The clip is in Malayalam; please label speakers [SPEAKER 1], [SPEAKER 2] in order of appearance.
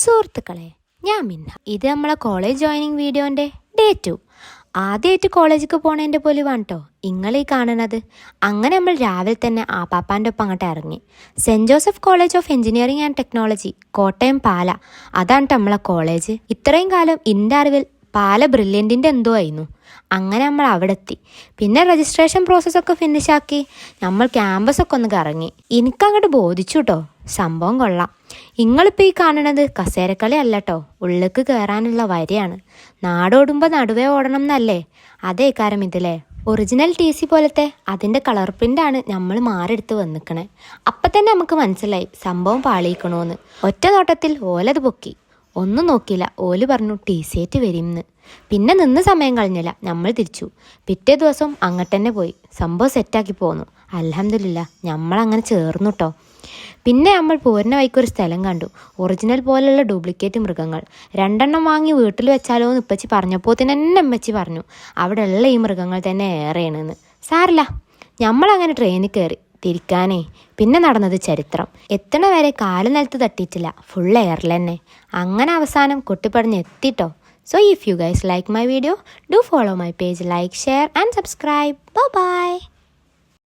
[SPEAKER 1] സുഹൃത്തുക്കളെ, ഞാൻ മിന്ന. ഇത് നമ്മളെ കോളേജ് ജോയിനിങ് വീഡിയോൻ്റെ ഡേ 2. ആദ്യമായിട്ട് കോളേജിലേക്ക് പോണതിൻ്റെ പൊലിവാണ് കേട്ടോ ഈ കാണുന്നത്. അങ്ങനെ നമ്മൾ രാവിലെ തന്നെ പാപ്പാൻ്റെ ഒപ്പം അങ്ങോട്ട് ഇറങ്ങി. Saint Joseph college of engineering and technology, Kottayam Pala. അതാണ് നമ്മളെ കോളേജ്. ഇത്രയും കാലം എൻ്റെ അറിവിൽ പാല ബ്രില്യൻറ്റിൻ്റെ എന്തോ ആയിരുന്നു. അങ്ങനെ നമ്മൾ അവിടെ എത്തി. പിന്നെ രജിസ്ട്രേഷൻ പ്രോസസ്സൊക്കെ ഫിനിഷാക്കി നമ്മൾ ക്യാമ്പസൊക്കെ ഒന്ന് കറങ്ങി. എനിക്കങ്ങോട്ട് ബോധിച്ചു കേട്ടോ, സംഭവം കൊള്ളാം. നിങ്ങളിപ്പോൾ ഈ കാണുന്നത് കസേരക്കളി അല്ല കേട്ടോ, ഉള്ളിലേക്ക് കയറാനുള്ള വരിയാണ്. നാടോടുമ്പോൾ നടുവേ ഓടണം എന്നല്ലേ, അതേ കാരം ഇതില്ലേ. ഒറിജിനൽ TC പോലത്തെ അതിൻ്റെ കളർ പ്രിൻ്റാണ് നമ്മൾ മാറെടുത്ത് വന്നിക്കണേ. അപ്പം തന്നെ നമുക്ക് മനസ്സിലായി സംഭവം പാളിയിക്കണോന്ന്. ഒറ്റ നോട്ടത്തിൽ ഓലത് പൊക്കി. ഒന്നും നോക്കിയില്ല, ഓല് പറഞ്ഞു TC ആയിട്ട് വരുമെന്ന്. പിന്നെ നിന്ന് സമയം കളഞ്ഞില്ല, നമ്മൾ തിരിച്ചു. പിറ്റേ ദിവസം അങ്ങോട്ട് തന്നെ പോയി സംഭവം സെറ്റാക്കി പോന്നു. അൽഹംദുലില്ലാ നമ്മളങ്ങനെ ചേർന്നു കേട്ടോ. പിന്നെ നമ്മൾ പോരുന്ന വഴിക്കൊരു സ്ഥലം കണ്ടു. ഒറിജിനൽ പോലെയുള്ള ഡ്യൂപ്ലിക്കേറ്റ് മൃഗങ്ങൾ 2 വാങ്ങി വീട്ടിൽ വെച്ചാലോ എന്ന് ഇപ്പച്ചി പറഞ്ഞപ്പോൾ തന്നെ അമ്മച്ചി പറഞ്ഞു അവിടെ ഉള്ള ഈ മൃഗങ്ങൾ തന്നെ ഏറെയാണെന്ന്. സാരില്ല, നമ്മളങ്ങനെ ട്രെയിനിൽ കയറി തിരിക്കാനേ. പിന്നെ നടന്നത് ചരിത്രം. എത്തണ വരെ കാല് നിലത്ത് തട്ടിയിട്ടില്ല, ഫുൾ എയറിൽ തന്നെ. അങ്ങനെ അവസാനം കൊട്ടിപ്പടഞ്ഞ് എത്തിട്ടോ. So if you guys like my video, do follow my page, like, share and subscribe. Bye bye.